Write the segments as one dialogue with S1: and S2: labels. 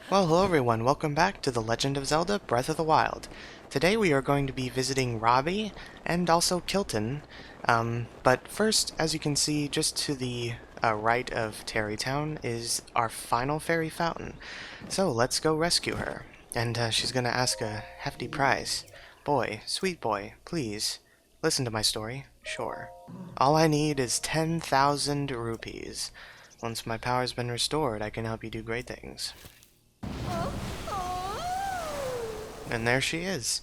S1: Well, hello everyone, welcome back to The Legend of Zelda Breath of the Wild. Today we are going to be visiting Robbie and also Kilton, but first, as you can see, just to the right of Terrytown is our final fairy fountain. So let's go rescue her, and she's going to ask a hefty price. Boy, sweet boy, please, listen to my story. Sure. All I need is 10,000 rupees. Once my power's been restored, I can help you do great things. And there she is.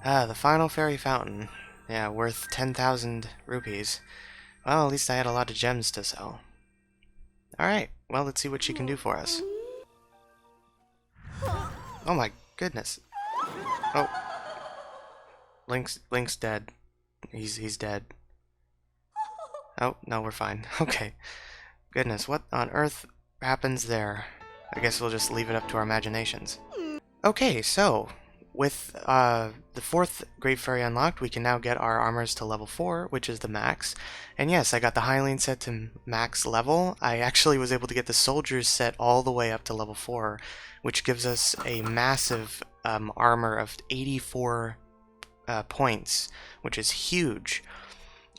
S1: The final fairy fountain. Yeah, worth 10,000 rupees. Well, at least I had a lot of gems to sell. Alright, well, let's see what she can do for us. Oh my goodness. Oh. Link's dead. He's dead. Oh, no, we're fine. Okay. Goodness, what on earth happens there? I guess we'll just leave it up to our imaginations. Okay, so with the fourth Great Fairy unlocked, we can now get our armors to level 4, which is the max. And yes, I got the Hylian set to max level. I actually was able to get the soldiers set all the way up to level 4, which gives us a massive armor of 84 points, which is huge.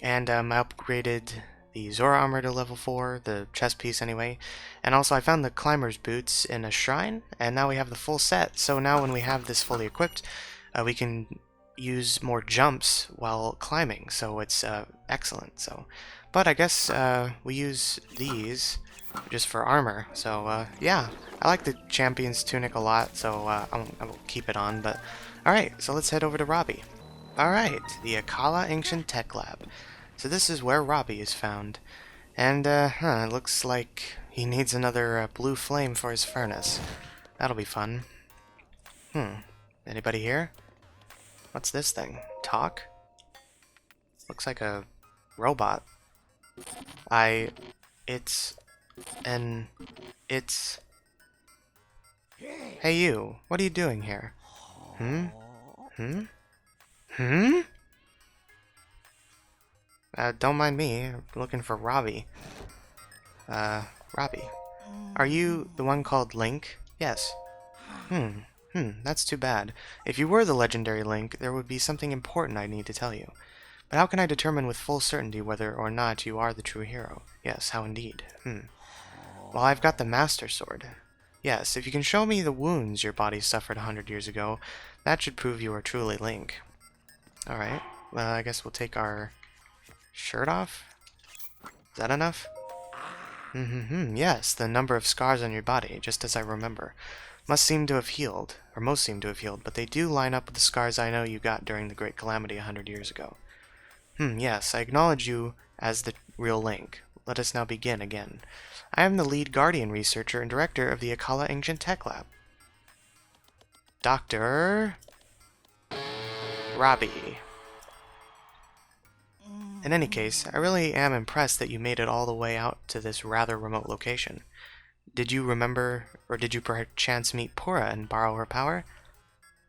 S1: And I upgraded the Zora armor to level 4, the chest piece anyway, and also I found the climber's boots in a shrine, and now we have the full set. So now when we have this fully equipped, we can use more jumps while climbing, so it's excellent. But I guess we use these just for armor, so yeah, I like the champion's tunic a lot, so I will keep it on. But alright, so let's head over to Robbie. Alright, the Akkala Ancient Tech Lab. So this is where Robbie is found. And, it looks like he needs another blue flame for his furnace. That'll be fun. Anybody here? What's this thing? Talk? Looks like a robot. It's... Hey you, what are you doing here? Don't mind me. I'm looking for Robbie. Robbie. Are you the one called Link? Yes. That's too bad. If you were the legendary Link, there would be something important I need to tell you. But how can I determine with full certainty whether or not you are the true hero? Yes, how indeed. Well, I've got the Master Sword. Yes, if you can show me the wounds your body suffered 100 years ago, that should prove you are truly Link. Alright, well, I guess we'll take our shirt off? Is that enough? Yes, the number of scars on your body, just as I remember. Must seem to have healed, or most seem to have healed, but they do line up with the scars I know you got during the Great Calamity 100 years ago. Yes, I acknowledge you as the real Link. Let us now begin again. I am the lead guardian researcher and director of the Akkala Ancient Tech Lab. Dr. Robbie. In any case, I really am impressed that you made it all the way out to this rather remote location. Did you remember, or did you perchance meet Pura and borrow her power?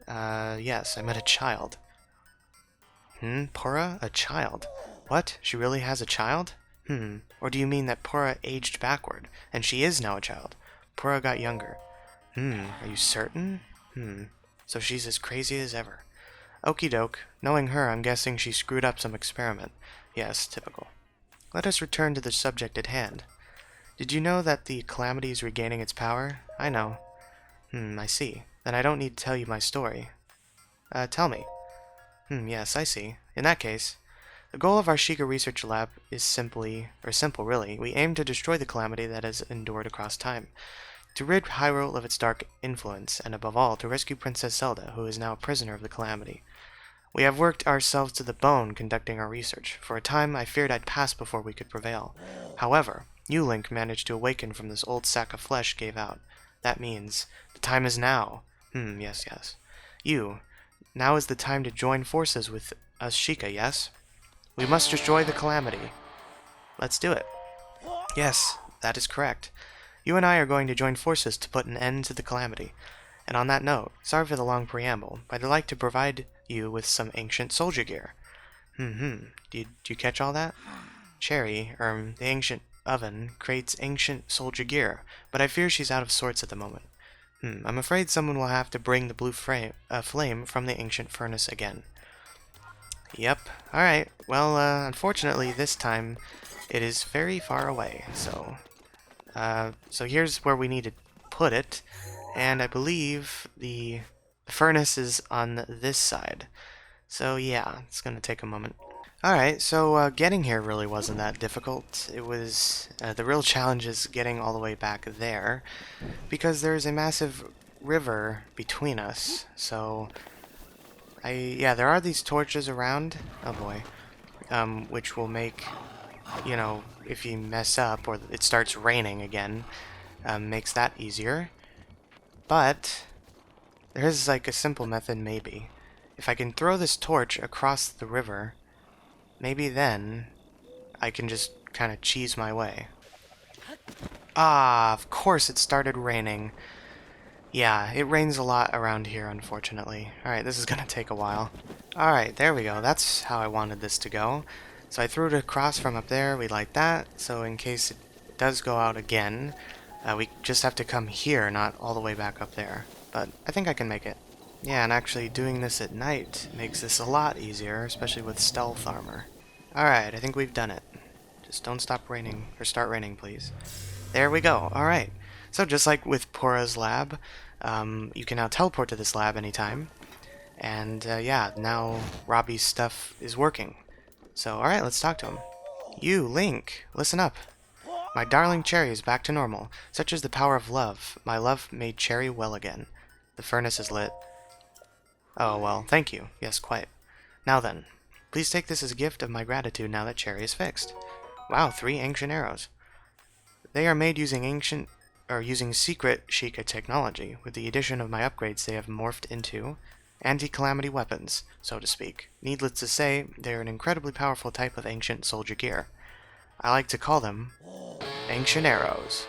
S1: Yes, I met a child. Pura? A child? What? She really has a child? Or do you mean that Pura aged backward, and she is now a child? Pura got younger. Are you certain? So she's as crazy as ever. Okie doke. Knowing her, I'm guessing she screwed up some experiment. Yes, typical. Let us return to the subject at hand. Did you know that the Calamity is regaining its power? I know. I see. Then I don't need to tell you my story. Tell me. Yes, I see. In that case, the goal of our Sheikah Research Lab is simple really. We aim to destroy the Calamity that has endured across time, to rid Hyrule of its dark influence, and above all, to rescue Princess Zelda, who is now a prisoner of the Calamity. We have worked ourselves to the bone conducting our research. For a time, I feared I'd pass before we could prevail. However, you, Link, managed to awaken from this old sack of flesh gave out. That means, the time is now. Yes. You, now is the time to join forces with us Sheikah, yes? We must destroy the Calamity. Let's do it. Yes, that is correct. You and I are going to join forces to put an end to the Calamity. And on that note, sorry for the long preamble, but I'd like to provide you with some ancient soldier gear. Did you catch all that? Cherry, the ancient oven, creates ancient soldier gear, but I fear she's out of sorts at the moment. I'm afraid someone will have to bring the blue flame from the ancient furnace again. Yep. Alright. Well, unfortunately, this time it is very far away, so here's where we need to put it, and I believe the furnace is on this side. So yeah, it's gonna take a moment. Alright, so getting here really wasn't that difficult. It was, the real challenge is getting all the way back there, because there's a massive river between us, so yeah, there are these torches around, oh boy, which will make, you know, if you mess up or it starts raining again, makes that easier. But there is like a simple method maybe. If I can throw this torch across the river, maybe then I can just kind of cheese my way. Ah, of course it started raining. Yeah, it rains a lot around here, unfortunately. Alright, this is gonna take a while. Alright, there we go. That's how I wanted this to go. So I threw it across from up there. We like that. So in case it does go out again, we just have to come here, not all the way back up there. But I think I can make it. Yeah, and actually doing this at night makes this a lot easier, especially with stealth armor. Alright, I think we've done it. Just don't stop raining, or start raining, please. There we go. Alright. So just like with Pora's lab, you can now teleport to this lab anytime. And yeah, now Robbie's stuff is working. So alright, let's talk to him. You, Link, listen up. My darling Cherry is back to normal. Such is the power of love. My love made Cherry well again. The furnace is lit. Oh, well, thank you. Yes, quite. Now then, please take this as a gift of my gratitude now that Cherry is fixed. Wow, 3 ancient arrows. They are made using secret Sheikah technology. With the addition of my upgrades, they have morphed into anti-calamity weapons, so to speak. Needless to say, they are an incredibly powerful type of ancient soldier gear. I like to call them ancient arrows.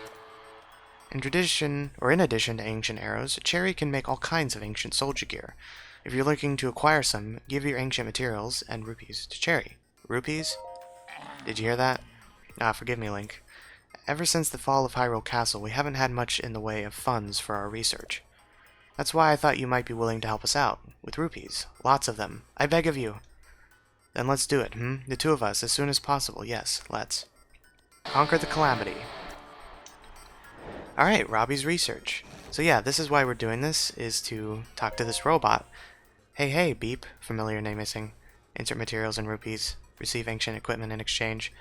S1: In addition to ancient arrows, Cherry can make all kinds of ancient soldier gear. If you're looking to acquire some, give your ancient materials and rupees to Cherry. Rupees? Did you hear that? Ah, forgive me, Link. Ever since the fall of Hyrule Castle, we haven't had much in the way of funds for our research. That's why I thought you might be willing to help us out. With rupees. Lots of them. I beg of you. Then let's do it, The 2 of us, as soon as possible. Yes, let's. Conquer the calamity. Alright, Robbie's research. So yeah, this is why we're doing this, is to talk to this robot. Hey, beep. Familiar name missing. Insert materials and rupees. Receive ancient equipment in exchange.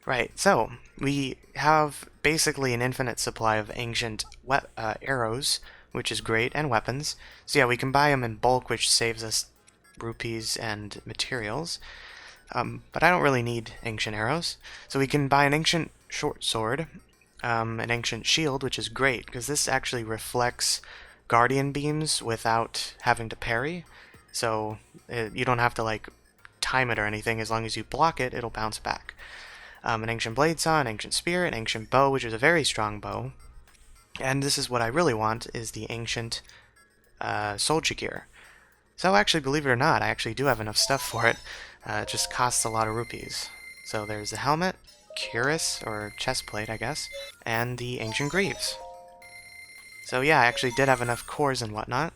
S1: Right, so we have basically an infinite supply of ancient arrows, which is great, and weapons. So yeah, we can buy them in bulk, which saves us rupees and materials. But I don't really need ancient arrows. So we can buy an ancient short sword, an ancient shield, which is great, because this actually reflects guardian beams without having to parry. So you don't have to, like, time it or anything. As long as you block it, it'll bounce back. An ancient blade saw, an ancient spear, an ancient bow, which is a very strong bow. And this is what I really want, is the ancient soldier gear. So actually, believe it or not, I actually do have enough stuff for it. It just costs a lot of rupees. So there's the helmet, cuirass, or chest plate, I guess, and the ancient greaves. So yeah, I actually did have enough cores and whatnot.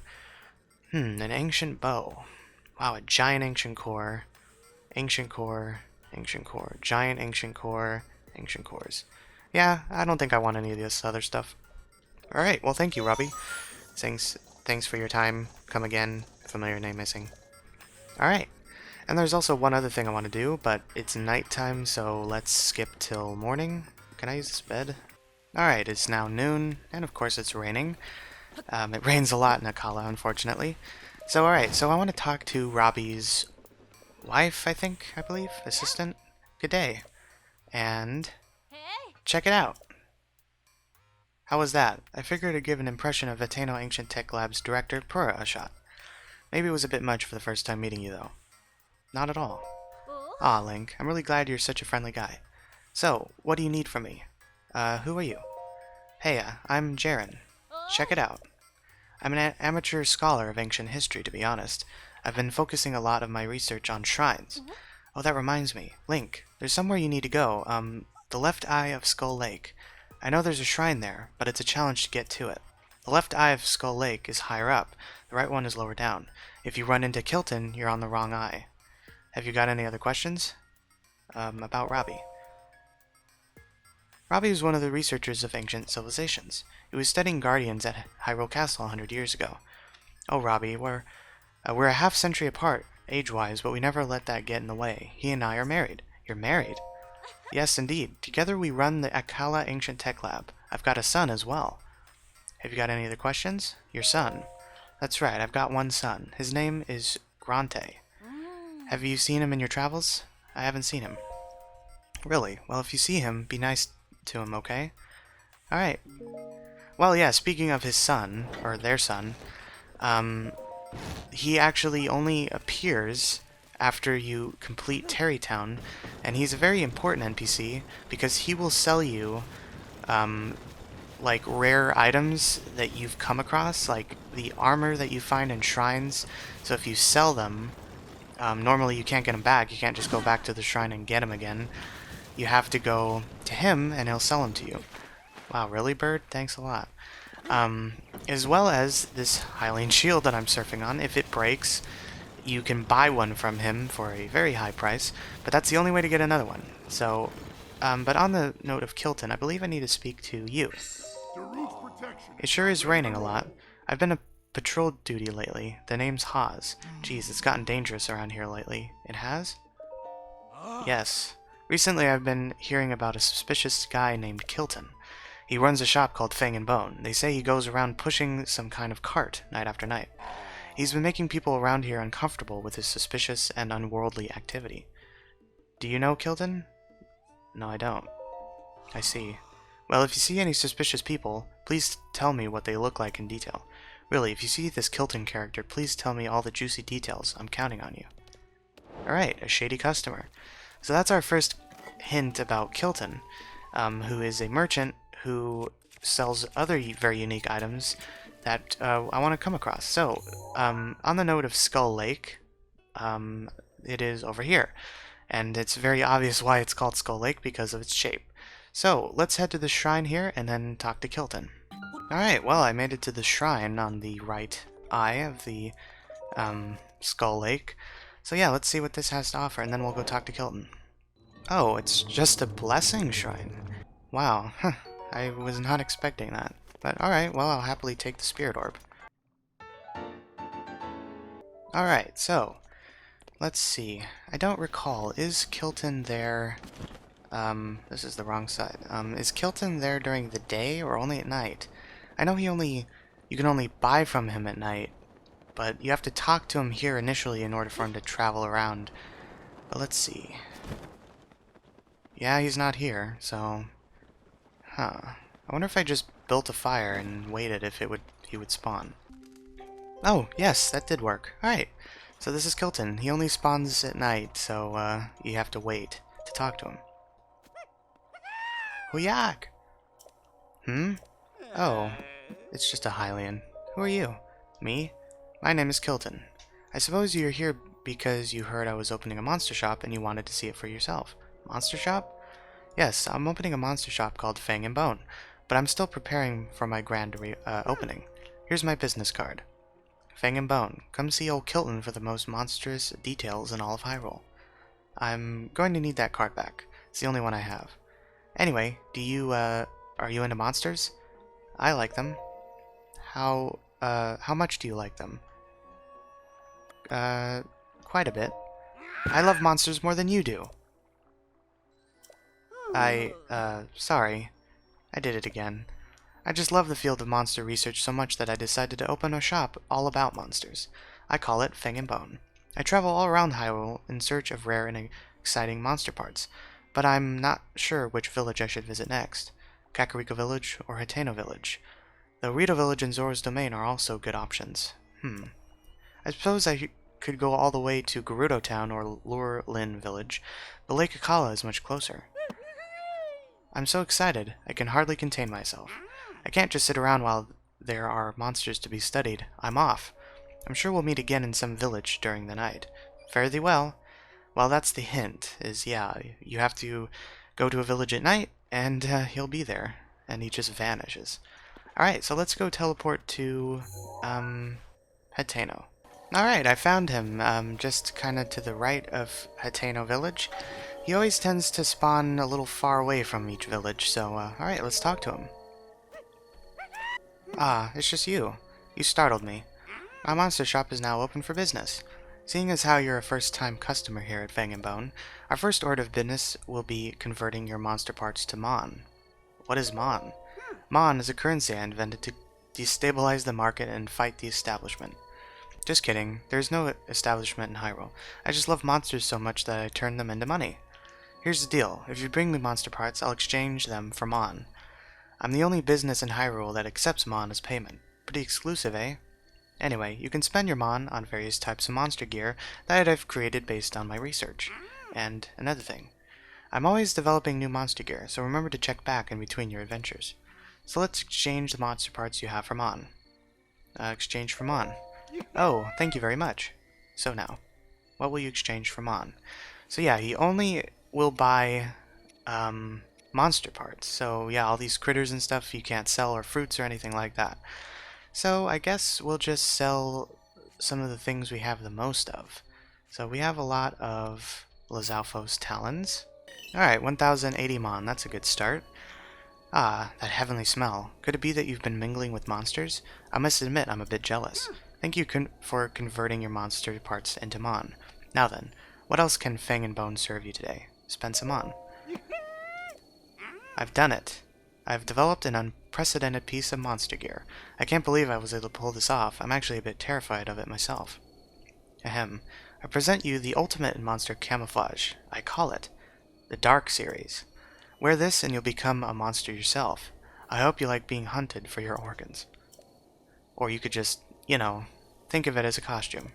S1: An ancient bow. Wow, a giant ancient core. Ancient core. Ancient core. Giant ancient core. Ancient cores. Yeah, I don't think I want any of this other stuff. Alright, well thank you, Robbie. Thanks for your time. Come again. Familiar name missing. Alright. And there's also one other thing I want to do, but it's nighttime, so let's skip till morning. Can I use this bed? Alright, it's now noon, and of course it's raining. It rains a lot in Akkala, unfortunately. So alright, so I want to talk to Robbie's wife, I believe? Assistant? Good day. And check it out. How was that? I figured I'd give an impression of Ateno Ancient Tech Lab's director, Pura, a shot. Maybe it was a bit much for the first time meeting you, though. Not at all. Aw, Link, I'm really glad you're such a friendly guy. So, what do you need from me? Who are you? Hey, I'm Jaren. Check it out. I'm an amateur scholar of ancient history, to be honest. I've been focusing a lot of my research on shrines. Oh, that reminds me. Link, there's somewhere you need to go. The left eye of Skull Lake. I know there's a shrine there, but it's a challenge to get to it. The left eye of Skull Lake is higher up, the right one is lower down. If you run into Kilton, you're on the wrong eye. Have you got any other questions? About Robbie. Robbie was one of the researchers of ancient civilizations. He was studying guardians at Hyrule Castle 100 years ago. Oh, Robbie, we're a half-century apart, age-wise, but we never let that get in the way. He and I are married. You're married? Yes, indeed. Together we run the Akkala Ancient Tech Lab. I've got a son as well. Have you got any other questions? Your son. That's right, I've got one son. His name is Grante. Have you seen him in your travels? I haven't seen him. Really? Well, if you see him, be nice to him, okay? Alright. Well, yeah, speaking of his son, or their son, he actually only appears after you complete Terrytown, and he's a very important NPC because he will sell you like rare items that you've come across, like the armor that you find in shrines. So if you sell them, normally you can't get them back. You can't just go back to the shrine and get them again. You have to go to him and he'll sell them to you. Wow, really, Bird? Thanks a lot. As well as this Hylian shield that I'm surfing on. If it breaks, you can buy one from him for a very high price, but that's the only way to get another one. So, but on the note of Kilton, I believe I need to speak to you. It sure is raining a lot. I've been on patrol duty lately. The name's Haas. Geez, it's gotten dangerous around here lately. It has? Yes. Recently I've been hearing about a suspicious guy named Kilton. He runs a shop called Fang and Bone. They say he goes around pushing some kind of cart night after night. He's been making people around here uncomfortable with his suspicious and unworldly activity. Do you know Kilton? No, I don't. I see. Well, if you see any suspicious people, please tell me what they look like in detail. Really, if you see this Kilton character, please tell me all the juicy details. I'm counting on you. Alright, a shady customer. So that's our first hint about Kilton, who is a merchant who sells other very unique items that I want to come across. So, on the note of Skull Lake, it is over here. And it's very obvious why it's called Skull Lake because of its shape. So, let's head to the shrine here and then talk to Kilton. Alright, well, I made it to the shrine on the right eye of the Skull Lake. So yeah, let's see what this has to offer, and then we'll go talk to Kilton. Oh, it's just a blessing shrine. Wow, I was not expecting that. But alright, well, I'll happily take the spirit orb. Alright, so, let's see. I don't recall, is Kilton there... this is the wrong side. Is Kilton there during the day or only at night? I know you can only buy from him at night, but you have to talk to him here initially in order for him to travel around. But let's see. Yeah, he's not here, so... Huh. I wonder if I just built a fire and waited if he would spawn. Oh, yes, that did work. Alright, so this is Kilton. He only spawns at night, so you have to wait to talk to him. Huyak! Hmm? Oh, it's just a Hylian. Who are you? Me? My name is Kilton. I suppose you're here because you heard I was opening a monster shop and you wanted to see it for yourself. Monster shop? Yes, I'm opening a monster shop called Fang and Bone, but I'm still preparing for my grand opening. Here's my business card. Fang and Bone, come see old Kilton for the most monstrous details in all of Hyrule. I'm going to need that card back. It's the only one I have. Anyway, are you into monsters? I like them. How much do you like them? Quite a bit. I love monsters more than you do. Sorry. I did it again. I just love the field of monster research so much that I decided to open a shop all about monsters. I call it Fang and Bone. I travel all around Hyrule in search of rare and exciting monster parts, but I'm not sure which village I should visit next. Kakariko Village or Hateno Village. Though Rito Village and Zora's Domain are also good options. I suppose I could go all the way to Gerudo Town or Lurelin Village, but Lake Akkala is much closer. I'm so excited, I can hardly contain myself. I can't just sit around while there are monsters to be studied. I'm off. I'm sure we'll meet again in some village during the night. Fare thee well. Well, that's the hint, is yeah, you have to go to a village at night, and he'll be there, and he just vanishes. Alright, so let's go teleport to, Hateno. Alright, I found him, just kinda to the right of Hateno village. He always tends to spawn a little far away from each village, so, alright, let's talk to him. Ah, it's just you. You startled me. My monster shop is now open for business. Seeing as how you're a first-time customer here at Fang and Bone, our first order of business will be converting your monster parts to Mon. What is Mon? Mon is a currency I invented to destabilize the market and fight the establishment. Just kidding, there's no establishment in Hyrule. I just love monsters so much that I turn them into money. Here's the deal, if you bring me monster parts, I'll exchange them for Mon. I'm the only business in Hyrule that accepts Mon as payment. Pretty exclusive, eh? Anyway, you can spend your Mon on various types of monster gear that I've created based on my research. And another thing, I'm always developing new monster gear, so remember to check back in between your adventures. So let's exchange the monster parts you have for Mon. Exchange for Mon. Oh, thank you very much. So now, what will you exchange for Mon? So yeah, he only will buy monster parts. So yeah, all these critters and stuff you can't sell, or fruits or anything like that. So I guess we'll just sell some of the things we have the most of. So we have a lot of Lizalfo's talons. Alright, 1080 Mon, that's a good start. Ah, that heavenly smell. Could it be that you've been mingling with monsters? I must admit I'm a bit jealous. Thank you for converting your monster parts into Mon. Now then, what else can Fang and Bone serve you today? Spend some Mon. I've done it. I've developed an unprecedented piece of monster gear. I can't believe I was able to pull this off. I'm actually a bit terrified of it myself. Ahem. I present you the ultimate in monster camouflage. I call it the Dark Series. Wear this and you'll become a monster yourself. I hope you like being hunted for your organs. Or you could just, you know, think of it as a costume.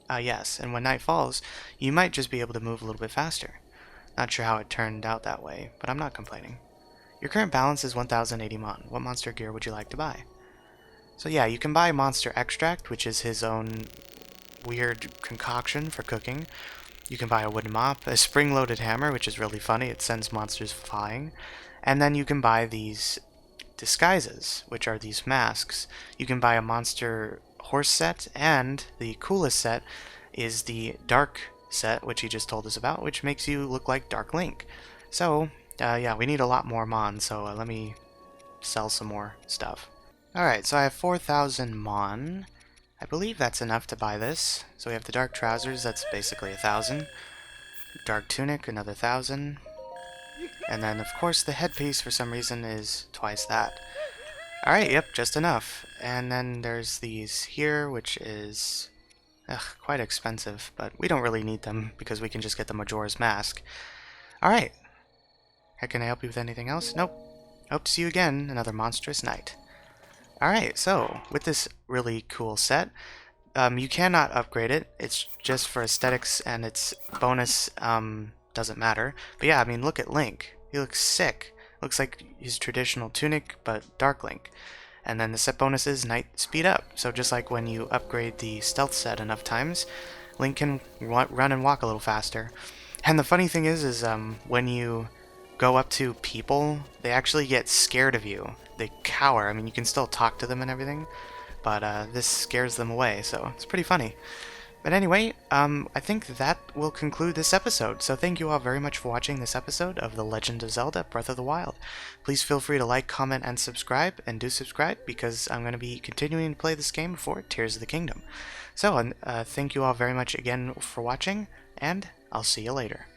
S1: Yes, and when night falls, you might just be able to move a little bit faster. Not sure how it turned out that way, but I'm not complaining. Your current balance is 1080 Mon. What monster gear would you like to buy? So yeah, you can buy Monster Extract, which is his own weird concoction for cooking. You can buy a wooden mop, a spring-loaded hammer, which is really funny, it sends monsters flying. And then you can buy these disguises, which are these masks. You can buy a monster horse set, and the coolest set is the dark set, which he just told us about, which makes you look like Dark Link. So, yeah, we need a lot more Mon, so let me sell some more stuff. Alright, so I have 4,000 Mon. I believe that's enough to buy this. So we have the dark trousers, that's basically 1,000. Dark tunic, another 1,000. And then, of course, the headpiece, for some reason, is twice that. Alright, yep, just enough. And then there's these here, which is quite expensive, but we don't really need them because we can just get the Majora's Mask. Alright. Can I help you with anything else? Nope. Hope to see you again another monstrous night. Alright, so with this really cool set, you cannot upgrade it. It's just for aesthetics, and its bonus doesn't matter. But yeah, I mean, look at Link. He looks sick. Looks like his traditional tunic, but Dark Link. And then the set bonus is Night Speed Up. So just like when you upgrade the stealth set enough times, Link can run and walk a little faster. And the funny thing is when you go up to people, they actually get scared of you. They cower. I mean, you can still talk to them and everything, but this scares them away, so it's pretty funny. But anyway, I think that will conclude this episode. So thank you all very much for watching this episode of The Legend of Zelda Breath of the Wild. Please feel free to like, comment, and subscribe, and do subscribe because I'm going to be continuing to play this game before Tears of the Kingdom. So thank you all very much again for watching, and I'll see you later.